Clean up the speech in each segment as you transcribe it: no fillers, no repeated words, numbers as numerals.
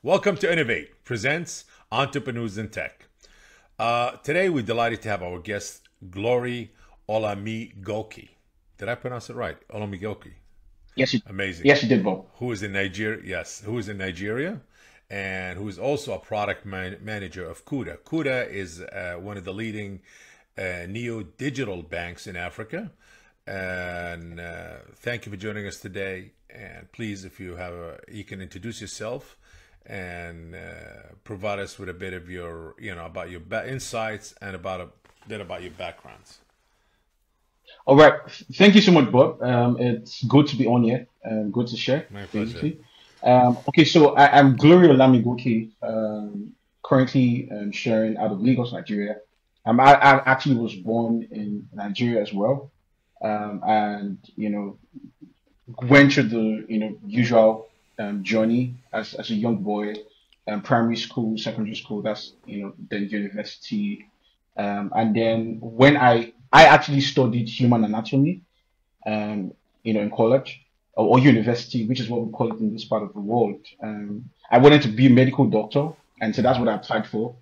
Welcome to Innovate presents Entrepreneurs in Tech. Today we're delighted to have our guest Glory Olamigoke. Did I pronounce it right? Olamigoke. Amazing. Yes, you did, Bob. Who is in Nigeria? Yes, who is in Nigeria, and who is also a product manager of Kuda. Kuda is one of the leading neo-digital banks in Africa. And thank you for joining us today. And please, if you have, you can introduce yourself and provide us with a bit of your, about your insights and about a bit about your backgrounds. All right. Thank you so much, Bob. It's good to be on here and good to share, My pleasure. basically. Okay, so I'm Glory Olamigoke, currently sharing out of Lagos, Nigeria. I actually was born in Nigeria as well, and went through the usual journey as a young boy, primary school, secondary school. That's then university, and then when I actually studied human anatomy, in college or university, which is what we call it in this part of the world. I wanted to be a medical doctor, and so that's what I applied for.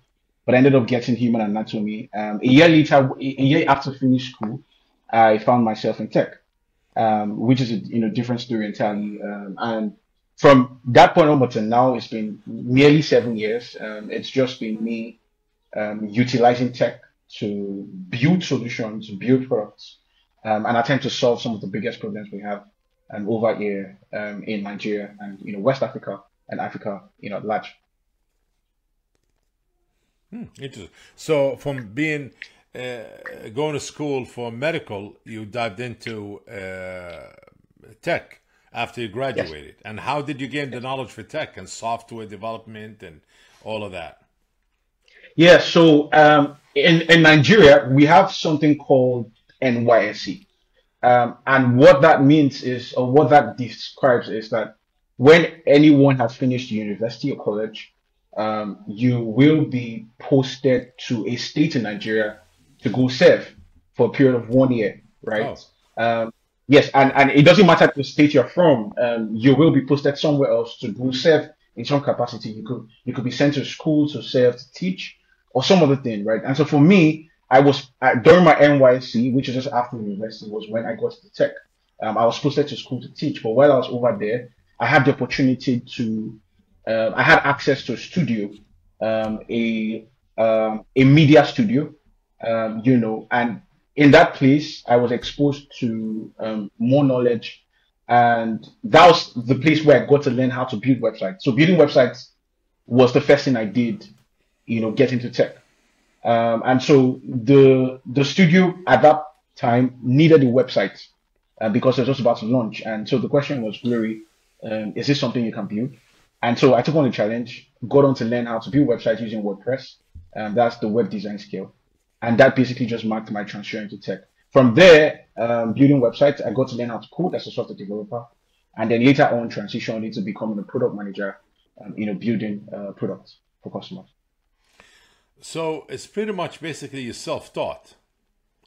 But I ended up getting human anatomy. A year later, a year after finish school, I found myself in tech, which is a different story entirely. And from that point onward to now, it's been nearly 7 years. It's just been me utilizing tech to build solutions, build products, and attempt to solve some of the biggest problems we have over here in Nigeria and West Africa and Africa, at large. Interesting. So from being going to school for medical, you dived into tech after you Yes. graduated. And how did you gain the knowledge for tech and software development and all of that? Yeah, so in Nigeria, we have something called NYSC. And what that means is, or what that describes is that when anyone has finished university or college, you will be posted to a state in Nigeria to go serve for a period of 1 year, right? Oh, Um, yes, and it doesn't matter the state you're from, you will be posted somewhere else to go serve in some capacity. You could be sent to school to serve, to teach, or some other thing, right? And so for me, I was during my NYC, which is just after university, was when I got to tech. I was posted to school to teach, but while I was over there, I had the opportunity to, I had access to a studio, a media studio, and in that place, I was exposed to more knowledge, and that was the place where I got to learn how to build websites. So building websites was the first thing I did, get into tech. And so the studio at that time needed a website because it was just about to launch. And so the question was, Glory, is this something you can build? And so I took on the challenge, got on to learn how to build websites using WordPress. That's the web design skill. And that basically just marked my transfer into tech. From there, building websites, I got to learn how to code as a software developer. And then later on, transitioned into becoming a product manager, building products for customers. so it's pretty much basically you self-taught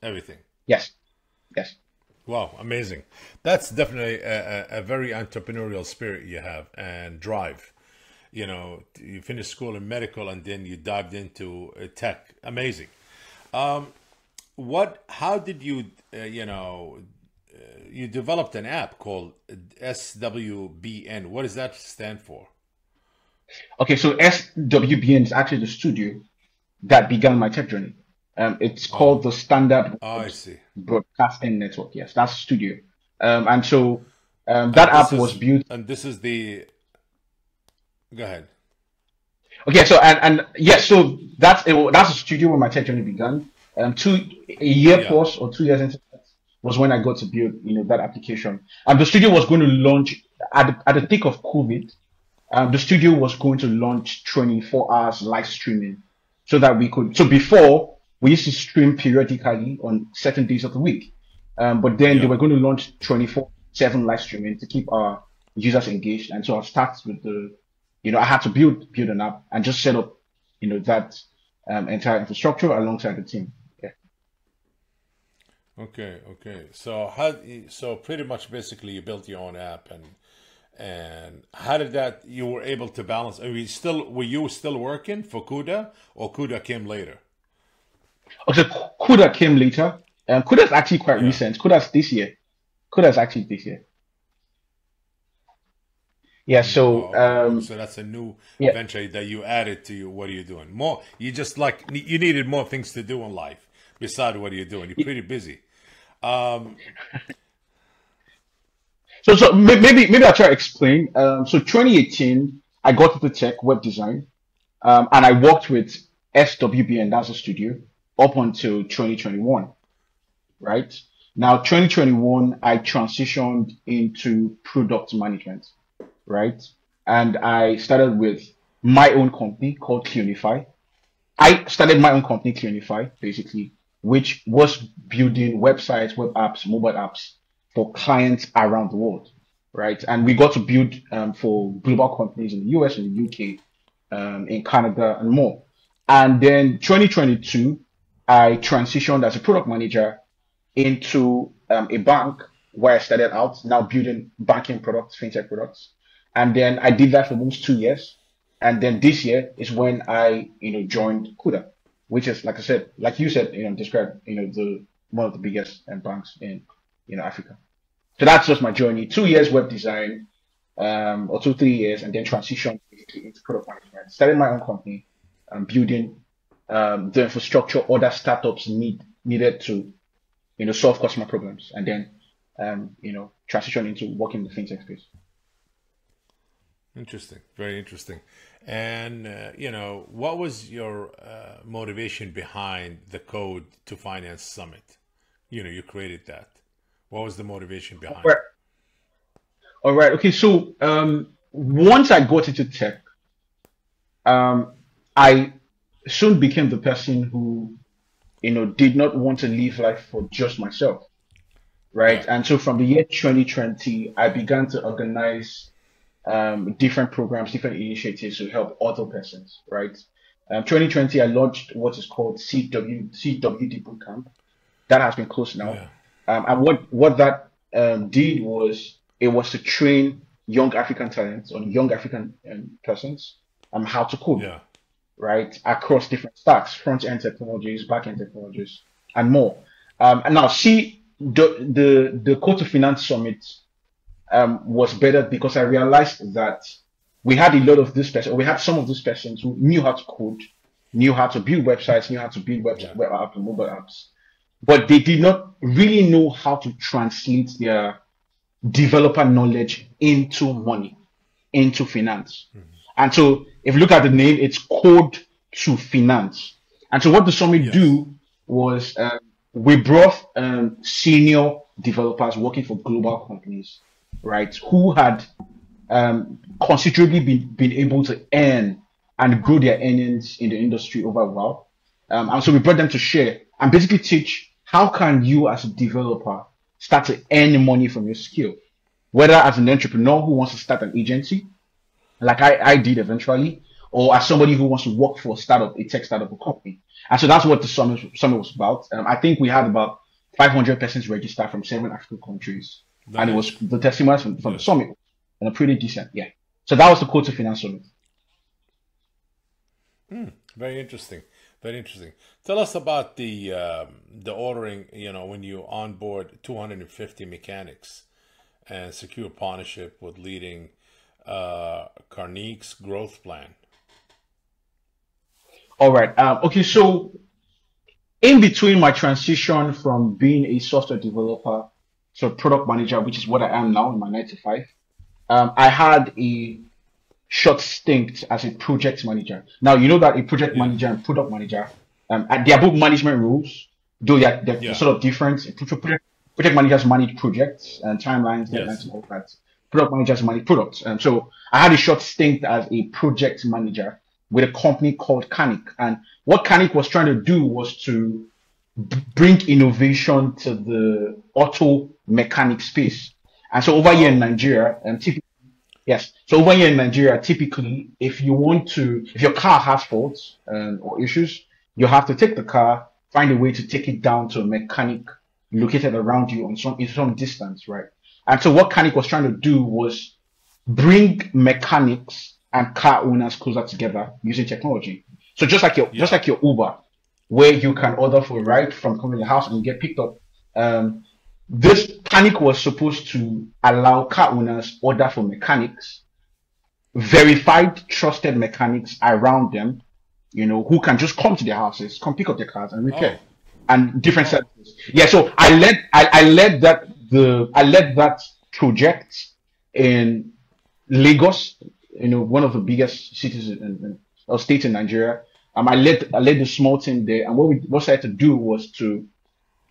everything. Yes, yes. Wow, amazing. That's definitely a very entrepreneurial spirit you have and drive. You finished school in medical and then you dived into tech. Amazing. Um, how did you, you developed an app called SWBN. What does that stand for? Okay, so SWBN is actually the studio that began my tech journey. It's called Oh, the Standard I Web see. Broadcasting Network. Yes, that's studio. And so that And app was built. this is the, go ahead. Okay, so and yes, so that's a studio where my tech journey began. A year Yeah. plus or 2 years into that was when I got to build, that application. And the studio was going to launch at the peak of COVID. The studio was going to launch 24 hours live streaming so that we could. So before we used to stream periodically on certain days of the week, but then they Yeah. were going to launch 24/7 live streaming to keep our users engaged. And so I started with I had to build an app and just set up, that entire infrastructure alongside the team. Yeah. Okay. So so pretty much basically you built your own app And how did that you were able to balance? Were you still working for Kuda, or Kuda came later? Okay, Kuda came later. Kuda's actually quite Yeah. recent. Kuda's this year. Kuda's actually this year. Yeah. So Oh, okay. Okay. So that's a new yeah. venture that you added to you. What are you doing? More. You just like you needed more things to do in life besides what are you doing? You're pretty busy. Um, Maybe I'll try to explain. So 2018, I got into tech web design, and I worked with SWBN, that's a studio, up until 2021. Right now, 2021, I transitioned into product management. Right, and I started with my own company called Cleanify. I started my own company, Cleanify, basically, which was building websites, web apps, mobile apps for clients around the world, right? And we got to build for global companies in the US and the UK, in Canada, and more. And then 2022, I transitioned as a product manager into a bank where I started out, now building banking products, fintech products. And then I did that for almost 2 years. And then this year is when I, joined Kuda, which is, like I said, like you said, described, the one of the biggest banks in, Africa. So that's just my journey. 2 years web design, or 2, 3 years, and then transition basically into product management. Started my own company, building the infrastructure other startups needed to solve customer problems, and then transition into working in the fintech space. Interesting. Very interesting. And what was your motivation behind the Code to Finance Summit? You created that. What was the motivation All behind right. it? All right. Okay. So once I got into tech, um, I soon became the person who did not want to live life for just myself, right? Yeah. And so from the year 2020, I began to organize different programs, different initiatives to help other persons, right? 2020, I launched what is called CWD Bootcamp. That has been closed now. Yeah. And what that did was it was to train young African talents or young African persons how to code, Yeah. right? Across different stacks, front end technologies, back end technologies, and more. And now, see, the Code to Finance Summit was better because I realized that we had a lot of this person, we had some of these persons who knew how to code, knew how to build websites, knew how to build Yeah. web apps and mobile apps, but they did not really know how to translate their developer knowledge into money, into finance. And so if you look at the name, it's Code to Finance. And so what the summit Yes. do was we brought senior developers working for global companies, right, who had considerably been able to earn and grow their earnings in the industry over a while. And so we brought them to share and basically teach how can you as a developer start to earn money from your skill, whether as an entrepreneur who wants to start an agency, like I did eventually, or as somebody who wants to work for a startup, a tech startup, a company. And so that's what the summit was about. I think we had about 500 persons registered from 7 African countries, and it was Nice. the testimonials from the Yes. summit, and a pretty decent, yeah. So that was the Code to Finance Summit. Very interesting. Very interesting. Tell us about the ordering. When you onboard 250 mechanics and secure partnership with leading Carnegie growth plan. All right. Okay. So in between my transition from being a software developer to a product manager, which is what I am now in my 9 to 5, I had a short stint as a project manager. Now, you know that a project Yeah. manager and product manager, they are both management roles, though they're Yeah. sort of different. Project managers manage projects and timelines, deadlines, Yes. and all that. Product managers manage products. And so I had a short stint as a project manager with a company called Canik. And what Canik was trying to do was to bring innovation to the auto mechanic space. And so over here in Oh. Nigeria, yes. So over here in Nigeria, typically, if your car has faults or issues, you have to take the car, find a way to take it down to a mechanic located around you in some distance, right? And so what Canik was trying to do was bring mechanics and car owners closer together using technology. So just Yeah. like your Uber, where you can order for a ride from coming to your house and get picked up. Um, this panic was supposed to allow car owners order for mechanics, verified, trusted mechanics around them, who can just come to their houses, come pick up their cars and repair, Oh. and different Oh. services. Yeah, so I led that project in Lagos, one of the biggest cities or states in Nigeria. I led the small team there, and what I had to do was to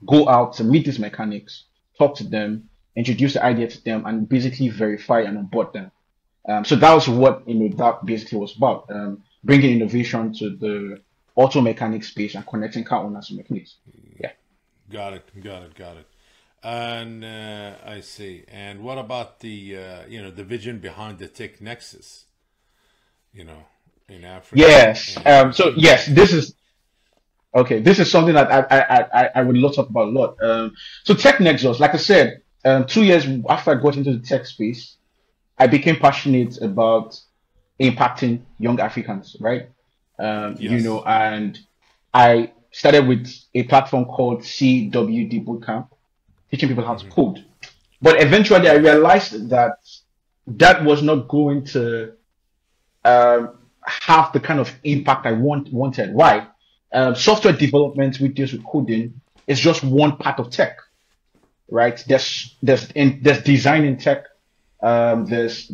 go out to meet these mechanics, talk to them, introduce the idea to them, and basically verify and onboard them. So that was what that basically was about, bringing innovation to the auto mechanic space and connecting car owners to mechanics. Yeah. Got it. Got it. Got it. And I see. And what about the the vision behind the Tech Nexus? You know, in Africa Yes. and So yes, this is okay. This is something that I would love to talk about a lot. So Tech Nexus, like I said, 2 years after I got into the tech space, I became passionate about impacting young Africans, right? yes. And I started with a platform called CWD Bootcamp, teaching people how to Hmm. code. But eventually, I Yes. realized that that was not going to have the kind of impact I wanted. Why? Software development, which deals with coding, is just one part of tech, right? There's design in tech, there's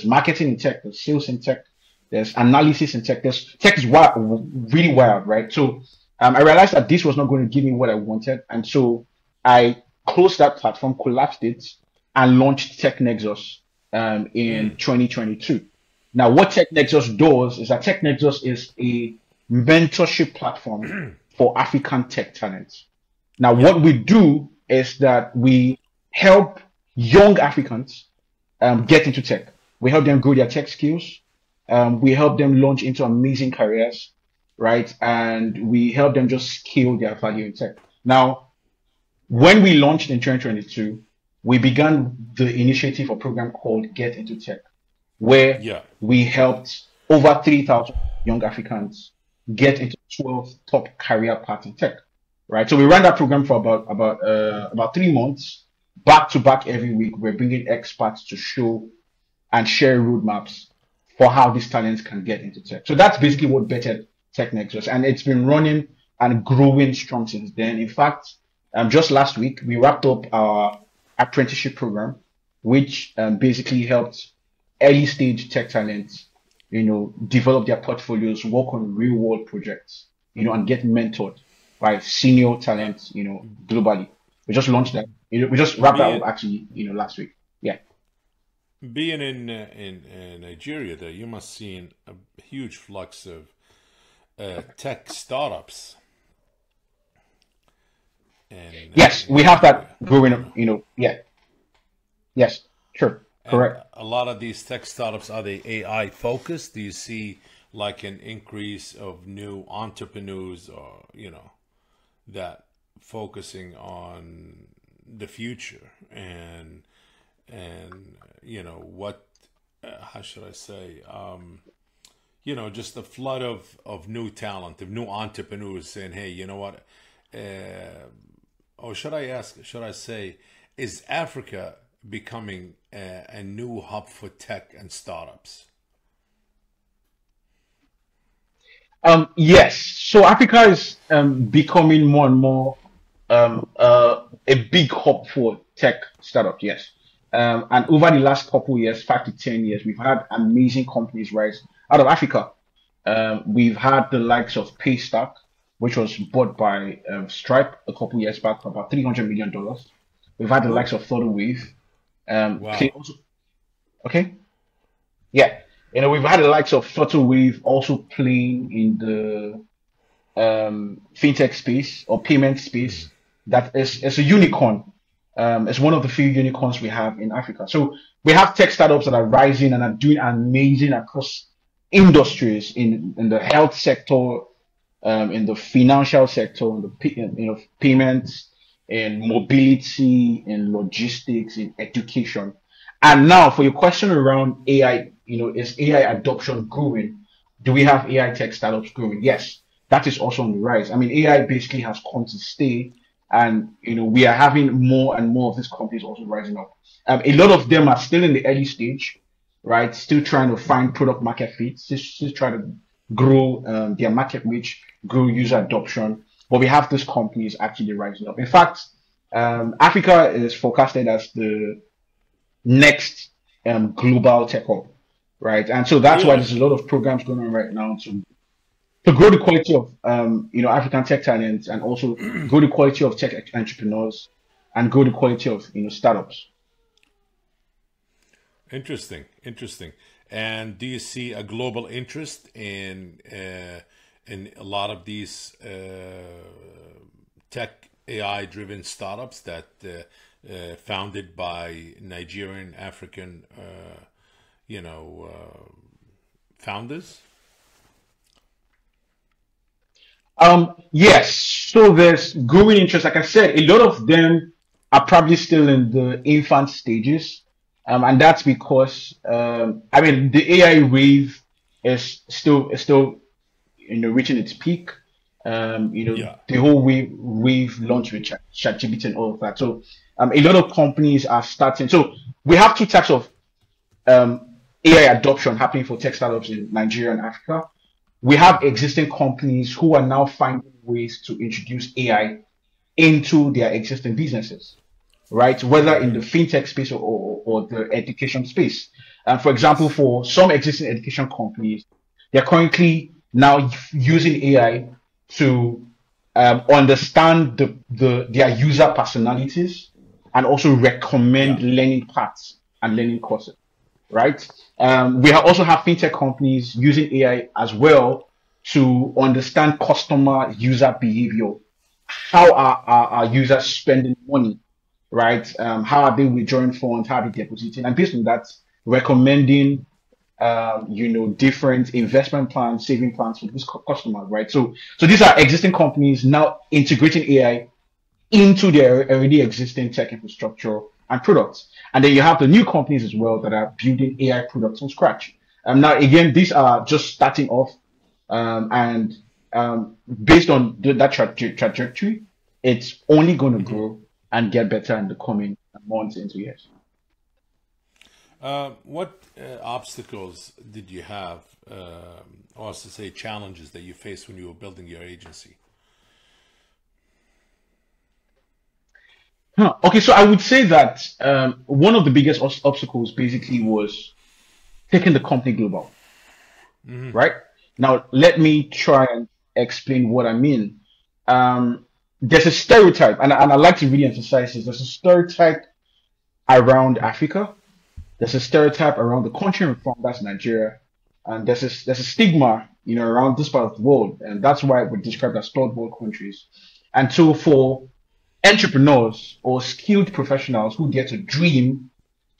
marketing in tech, there's sales in tech, there's analysis in tech. There's tech is really wild, right? So I realized that this was not going to give me what I wanted, and so I closed that platform, collapsed it, and launched Tech Nexus in Mm. 2022. Now, what Tech Nexus does is that Tech Nexus is a mentorship platform for African tech talents. Now, Yeah. what we do is that we help young Africans get into tech. We help them grow their tech skills. We help them launch into amazing careers, right? And we help them just scale their value in tech. Now, when we launched in 2022, we began the initiative or program called Get Into Tech, where Yeah. we helped over 3,000 young Africans get into 12 top career paths in tech, right? So we ran that program for about 3 months, back to back every week. We're bringing experts to show and share roadmaps for how these talents can get into tech. So that's basically what bettered Tech Nexus, and it's been running and growing strong since then. In fact, just last week we wrapped up our apprenticeship program, which basically helped early stage tech talents, develop their portfolios, work on real world projects, and get mentored by senior Uh, talents, globally. We just launched that. We just wrapped that being up actually, last week. Yeah. being in Nigeria, there you must seen a huge flux of tech startups Yes, in we have that Nigeria. growing, yeah. Yes, sure. And Correct. a lot of these tech startups, are they AI focused? Do you see like an increase of new entrepreneurs or, that focusing on the future and what how should I say just a flood of new talent, of new entrepreneurs saying, hey, you know what, or should I say, is Africa becoming a new hub for tech and startups? Yes. So Africa is becoming more and more a big hub for tech startups. Yes. And over the last couple years, 5 to 10 years, we've had amazing companies rise out of Africa. We've had the likes of Paystack, which was bought by Stripe a couple years back for about $300 million. We've had the likes Whoa. of Flutterwave. Play Wow. also, okay. Yeah. We've had the likes of Flutterwave also playing in the fintech space or payment space. That is a unicorn. It's one of the few unicorns we have in Africa. So we have tech startups that are rising and are doing amazing across industries in the health sector, in the financial sector, in the payments, in mobility, in logistics, in education. And now for your question around AI, is AI adoption growing? Do we have AI tech startups growing? Yes, that is also on the rise. I mean, AI basically has come to stay, and we are having more and more of these companies also rising up. A lot of them are still in the early stage, right? Still trying to find product market fit, still trying to grow their market reach, grow user adoption. But we have these companies actually rising up. In fact, Africa is forecasted as the next global tech hub, right? And so that's why Really? there's a lot of programs going on right now to grow the quality of African tech talents, and also grow the quality of tech entrepreneurs, and grow the quality of startups. Interesting, interesting. And do you see a global interest in a lot of these tech AI driven startups that founded by Nigerian African founders? Yes. So there's growing interest. Like I said, a lot of them are probably still in the infant stages. And that's because, I mean, the AI wave is still reaching its peak. Yeah. The whole wave launched with ChatGPT and all of that. So, a lot of companies are starting. So we have two types of AI adoption happening for tech startups in Nigeria and Africa. We have existing companies who are now finding ways to introduce AI into their existing businesses, right? Whether in the fintech space, or the education space. For example, Yes. for some existing education companies, they're currently now using AI to understand their user personalities, and also Yeah. recommend learning paths and learning courses, right? Also have fintech companies using AI as well to understand customer user behavior. How are users spending money, right? How are they withdrawing funds? How are they depositing? And based on that, recommending different investment plans, saving plans for this customers, right? So these are existing companies now integrating AI into their already existing tech infrastructure and products. And then you have the new companies as well that are building AI products from scratch. Now, again, these are just starting off, and based on that trajectory, it's only going to grow and get better in the coming months into years. What obstacles did you have, or to say challenges that you faced when you were building your agency? Huh. Okay, so I would say that one of the biggest obstacles basically was taking the company global, right? Now, let me try and explain what I mean. There's a stereotype, and I like to really emphasize this. There's a stereotype around Africa. There's a stereotype around the country we're from, that's Nigeria, and there's a stigma, around this part of the world, and that's why we're described as third world countries. And so for entrepreneurs or skilled professionals who dare to dream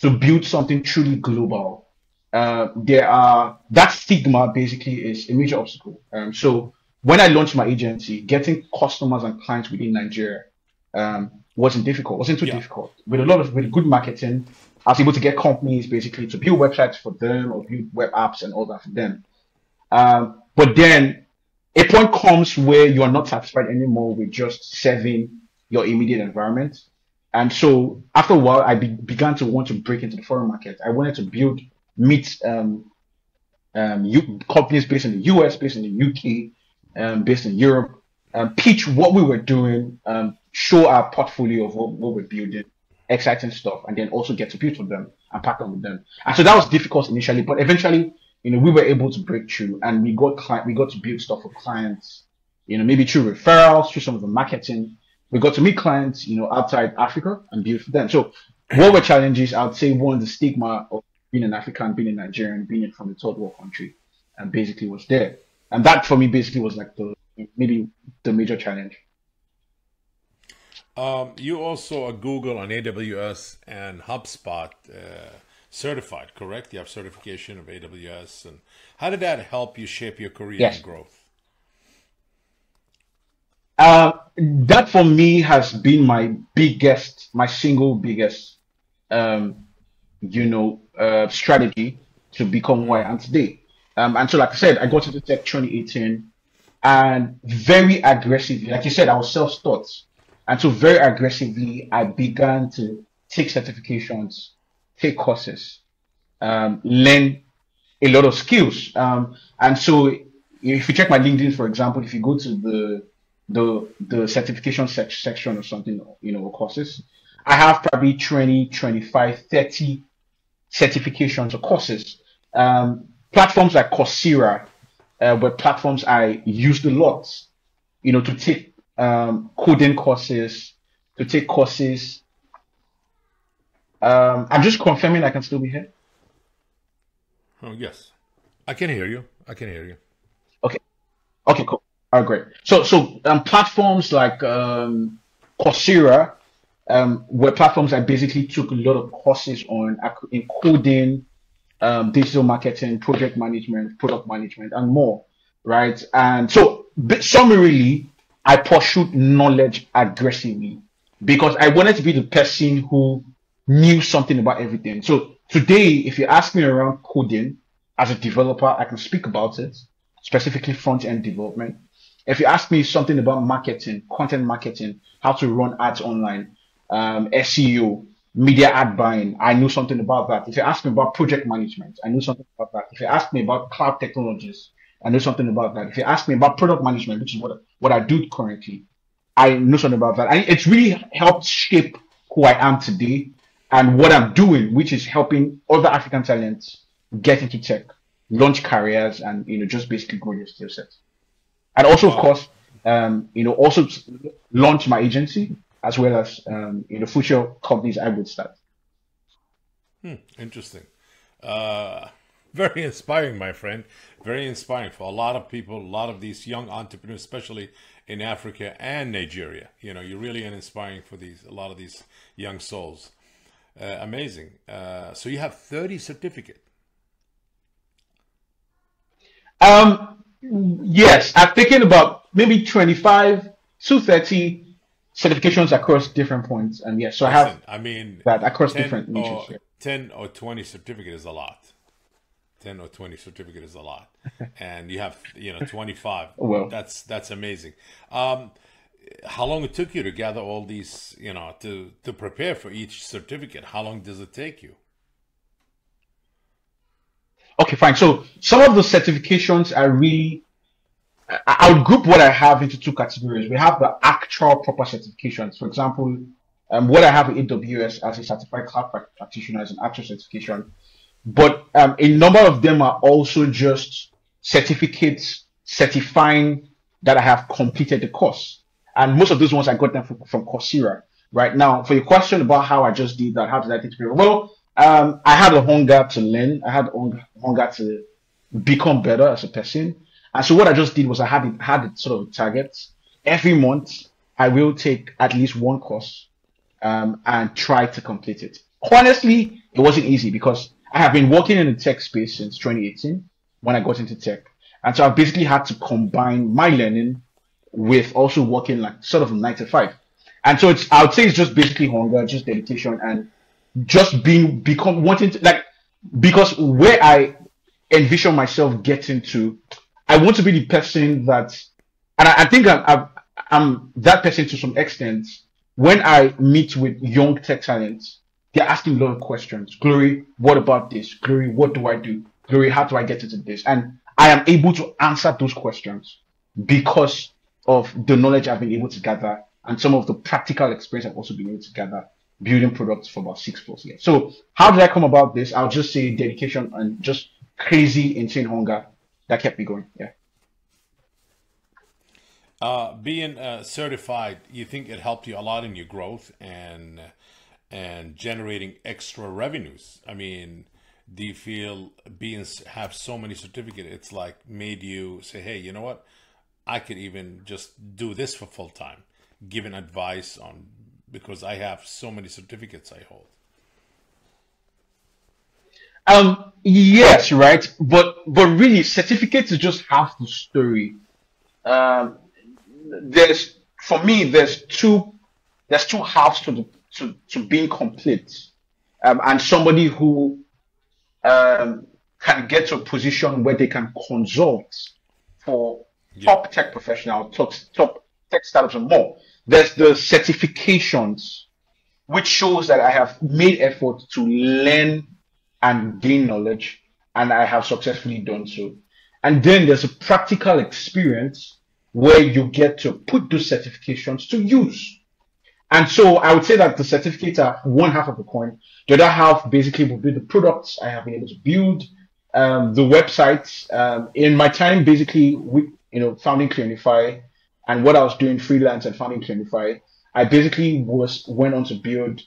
to build something truly global, that stigma basically is a major obstacle. So when I launched my agency, getting customers and clients within Nigeria wasn't too Yeah. difficult. With good marketing, I was able to get companies basically to build websites for them, or build web apps and all that for them. But then a point comes where you are not satisfied anymore with just serving your immediate environment. And so after a while, I began to want to break into the foreign market. I wanted to meet companies based in the US, based in the UK, based in Europe, pitch what we were doing, show our portfolio of what we're building, exciting stuff, and then also get to build with them and partner with them. And so that was difficult initially, but eventually, we were able to break through, and we got to build stuff for clients, maybe through referrals, through some of the marketing. We got to meet clients, outside Africa and build for them. So what were challenges? I would say one, the stigma of being an African, being a Nigerian, being from a third world country, and basically was there. And that for me basically was like maybe the major challenge. You also are Google on AWS and HubSpot certified, correct? You have certification of AWS. And how did that help you shape your career and Yes. growth? That for me has been my single biggest, um, strategy to become who I am today. And so, like I said, I got into tech 2018 and very aggressively, like you said, I was self-taught. And so very aggressively, I began to take certifications, take courses, learn a lot of skills. And so if you check my LinkedIn, for example, if you go to the certification section or something, or courses, I have probably 20, 25, 30 certifications or courses. Platforms like Coursera were platforms I used a lot, to take coding courses, to take courses. I'm just confirming I can still be here. Oh, yes. I can hear you. I can hear you. Okay. Okay, cool. All right, great. So platforms like Coursera were platforms I basically took a lot of courses on in coding, digital marketing, project management, product management, and more, right? And so, summarily, I pursued knowledge aggressively because I wanted to be the person who knew something about everything. So today, if you ask me around coding as a developer, I can speak about it, specifically front-end development. If you ask me something about marketing, content marketing, how to run ads online, SEO, media ad buying, I know something about that. If you ask me about project management, I know something about that. If you ask me about cloud technologies, I know something about that. If you ask me about product management, which is what I do currently, I know something about that. And it's really helped shape who I am today and what I'm doing, which is helping other African talents get into tech, launch careers, and just basically grow your skill set. And also, of Wow. course, also launch my agency as well as future companies I would start. Interesting. Uh, Very inspiring, my friend. Very inspiring for a lot of people, a lot of these young entrepreneurs, especially in Africa and Nigeria. You're really inspiring for a lot of these young souls. Amazing. So you have 30 certificate. Yes, I'm thinking about maybe 25 to 30 certifications across different points. And yes, so I have Listen, I mean, that across 10 different niches. or Yeah. 10 or 20 certificate is a lot. 10 or 20 certificate is a lot. And you have, 25. Well, That's amazing. Um, how long it took you to gather all these, to prepare for each certificate? How long does it take you? okay, fine. So some of the certifications are really, I would group what I have into two categories. We have the actual proper certifications. For example, what I have with AWS as a certified cloud practitioner is an actual certification. But a number of them are also just certificates certifying that I have completed the course. And most of those ones I got them from Coursera. Right now, for your question about how I just did that, how did I take it? Well, I had a hunger to learn. I had hunger to become better as a person. And so what I just did was I had sort of a target. Every month, I will take at least one course and try to complete it. Honestly, it wasn't easy because I have been working in the tech space since 2018 when I got into tech. And so I basically had to combine my learning with also working like sort of a 9 to 5. And so I would say it's just basically hunger, just dedication and just become wanting to like, because where I envision myself getting to, I want to be the person that, and I think I'm that person to some extent. When I meet with young tech talents, they're asking a lot of questions. Glory, what about this? Glory, what do I do? Glory, how do I get into this? And I am able to answer those questions because of the knowledge I've been able to gather and some of the practical experience I've also been able to gather building products for about 6+ years. So how did I come about this? I'll just say dedication and just crazy, insane hunger that kept me going. Yeah. Being certified, you think it helped you a lot in your growth and generating extra revenues? I mean, do you feel have so many certificates, it's like made you say, hey, you know what? I could even just do this for full time, giving advice on because I have so many certificates I hold. Yes, right. But really, certificates is just half the story. Um, there's for me, there's two halves to being complete. and somebody who can get to a position where they can consult for Yeah. top tech professionals, top tech startups, and more. There's the certifications, which shows that I have made effort to learn and gain knowledge, and I have successfully done so. And then there's a practical experience where you get to put those certifications to use. And so I would say that the certificates are one half of the coin. The other half basically will be the products I have been able to build, the websites. In my time, basically, with founding Cleanify and what I was doing freelance and founding Cleanify, I basically went on to build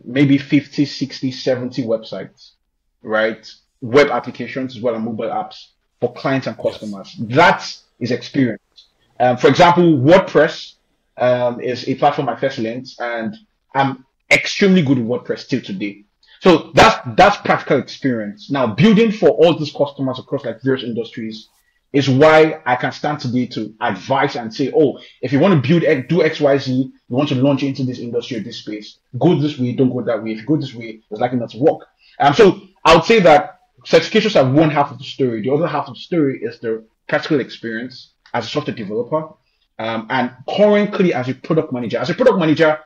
maybe 50, 60, 70 websites, right? Web applications as well and mobile apps for clients and Yes. customers. That is experience. For example, WordPress is a platform I first learned, and I'm extremely good with WordPress still today. So that's practical experience. Now, building for all these customers across like various industries is why I can stand today to advise and say, oh, if you want to do X, Y, Z, you want to launch into this industry or this space, go this way, don't go that way. If you go this way, it's likely not to work. So I would say that certifications are one half of the story. The other half of the story is the practical experience as a software developer. And currently as a product manager. As a product manager,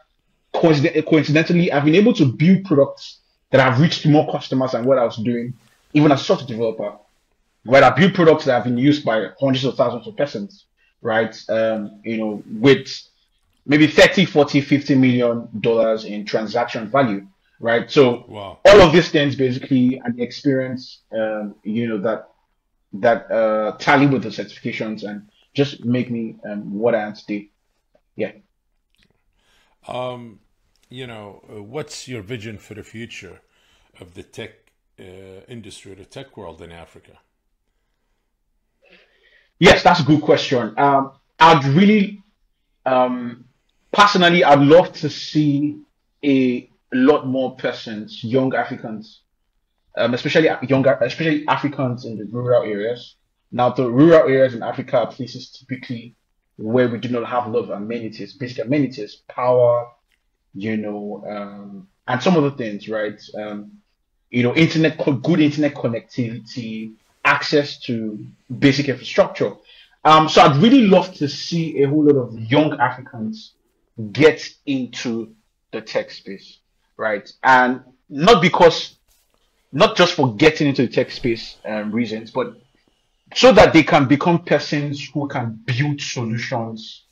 coincidentally, I've been able to build products that have reached more customers than what I was doing, even as a software developer. Where I build products that have been used by hundreds of thousands of persons, right? With maybe 30, 40, $50 million in transaction value, right? So Wow. all of these things basically and the experience, that tally with the certifications and just make me what I am today. Yeah. Um, what's your vision for the future of the tech industry, the tech world in Africa? Yes, that's a good question. I'd really, personally, I'd love to see a lot more persons, young Africans, especially Africans in the rural areas. Now, the rural areas in Africa are places typically where we do not have a lot of amenities, basic amenities, power, and some other things, right? Good internet connectivity, access to basic infrastructure. So I'd really love to see a whole lot of young Africans get into the tech space, right? And not just for getting into the tech space reasons, but so that they can become persons who can build solutions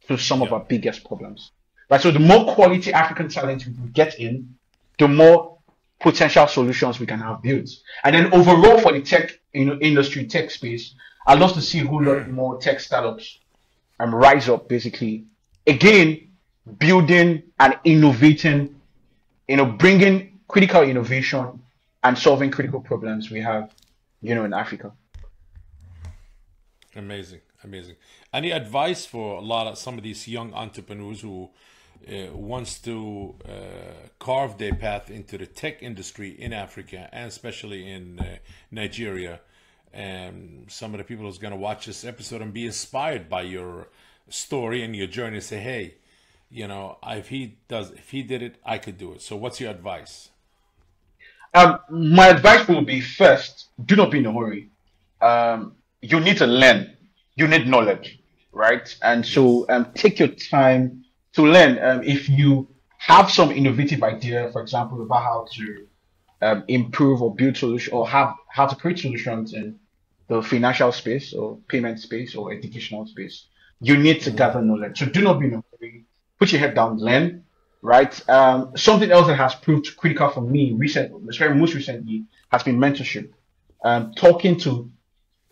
to some of Yeah. our biggest problems. Right. So the more quality African talent we can get in, the more potential solutions we can have built. And then overall for the tech, industry, tech space, I'd love to see a whole lot more tech startups rise up basically. Again, building and innovating, bringing critical innovation and solving critical problems we have, in Africa. Amazing, amazing. Any advice for some of these young entrepreneurs who wants to carve their path into the tech industry in Africa and especially in Nigeria? And some of the people who's going to watch this episode and be inspired by your story and your journey say, hey, if he did it, I could do it. So what's your advice? My advice will be first, do not be in a hurry. You need to learn. You need knowledge, right? And so Yes. take your time to learn. If you have some innovative idea, for example, about how to improve or build solution or have how to create solutions in the financial space or payment space or educational space, you need to gather knowledge. So do not be in a hurry. Put your head down, learn, right? Something else that has proved critical for me especially most recently, has been mentorship. Talking to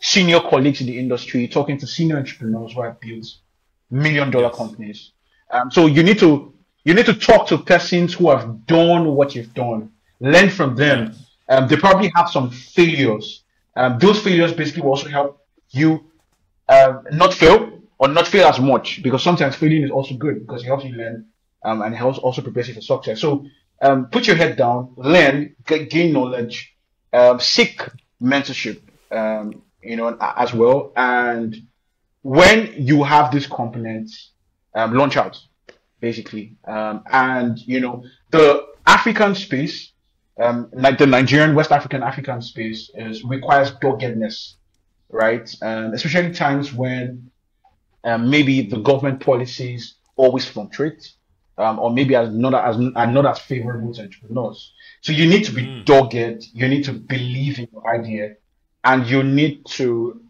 senior colleagues in the industry, talking to senior entrepreneurs who have built million-dollar Yes. companies. So you need to talk to persons who have done what you've done, learn from them. Yes. They probably have some failures. Those failures basically will also help you not fail or not fail as much because sometimes failing is also good because it helps you learn and it helps also prepares you for success. So put your head down, learn, gain knowledge, seek mentorship, as well. And when you have these components, launch out basically. And the African space, like the Nigerian, West African space, requires doggedness, right? Especially times when maybe the government policies always fluctuate, or maybe are not as favorable to entrepreneurs. So you need to be dogged, you need to believe in your idea, and you need to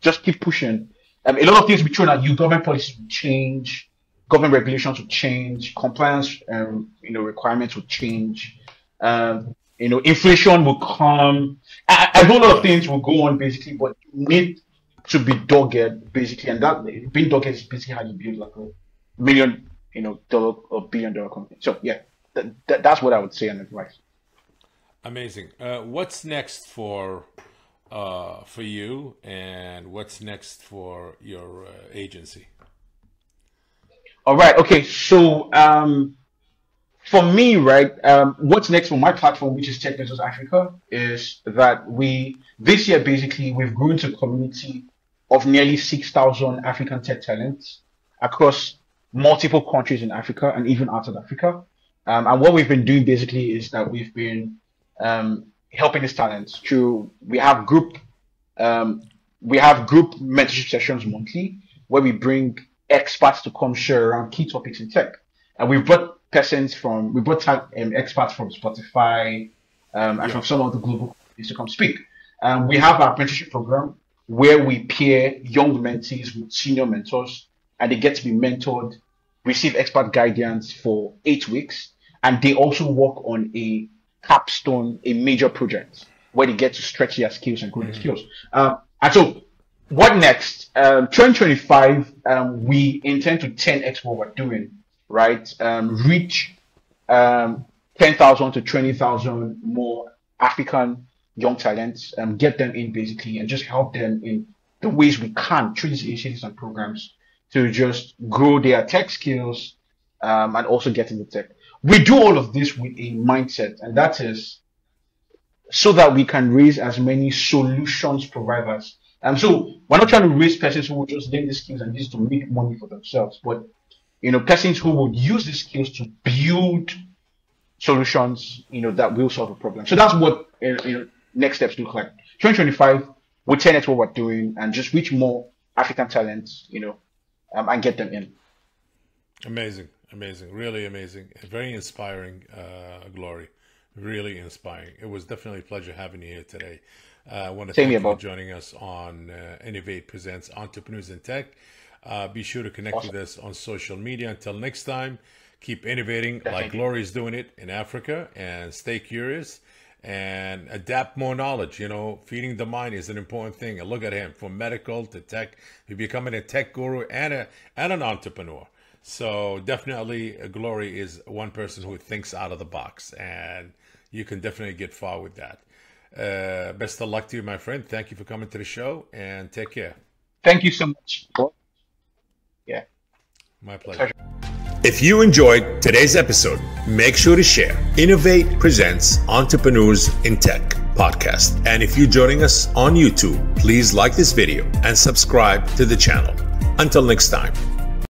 just keep pushing. A lot of things will be thrown at you. Government policies will change, government regulations will change, compliance, requirements will change. Inflation will come. A whole lot of things will go on basically, but you need to be dogged basically, and that being dogged is basically how you build like a million, dollar or billion-dollar company. So yeah, that's what I would say on advice. Amazing. What's next for you, and what's next for your agency? All right. Okay. So for me, right, what's next for my platform, which is Tech Nexus Africa, is that this year basically we've grown to a community of nearly 6,000 African tech talents across multiple countries in Africa and even outside Africa. And what we've been doing basically is that we've been helping these talents through we have group mentorship sessions monthly where we bring experts to come share around key topics in tech. And we've brought experts from Spotify and from some of the global companies to come speak. We have our apprenticeship program where we pair young mentees with senior mentors, and they get to be mentored, receive expert guidance for 8 weeks, and they also work on a capstone, a major project where they get to stretch their skills and grow their skills. And so, what next? 2025, we intend to 10x what we're doing, right? Reach 10,000 to 20,000 more African young talents, get them in basically, and just help them in the ways we can through these initiatives and programs to just grow their tech skills and also get into tech. We do all of this with a mindset, and that is so that we can raise as many solutions providers. So we're not trying to raise persons who will just learn these skills and use to make money for themselves, but persons who would use these skills to build solutions, that will solve a problem. So that's what next steps look like. 2025, we'll 10x what we're doing and just reach more African talents, and get them in. Amazing, really amazing, very inspiring, Glory, really inspiring. It was definitely a pleasure having you here today. I want to thank you for joining us on Innovate Presents Entrepreneurs in Tech. Be sure to connect with us on social media. Until next time, keep innovating like Glory is doing it in Africa, and stay curious and adapt more knowledge. Feeding the mind is an important thing. And look at him, from medical to tech, he's becoming a tech guru and an entrepreneur. So definitely Glory is one person who thinks out of the box, and you can definitely get far with that. Best of luck to you, my friend. Thank you for coming to the show, and take care. Thank you so much. Yeah. My pleasure. If you enjoyed today's episode, make sure to share Innovate Presents Entrepreneurs in Tech podcast. And if you're joining us on YouTube, please like this video and subscribe to the channel. Until next time.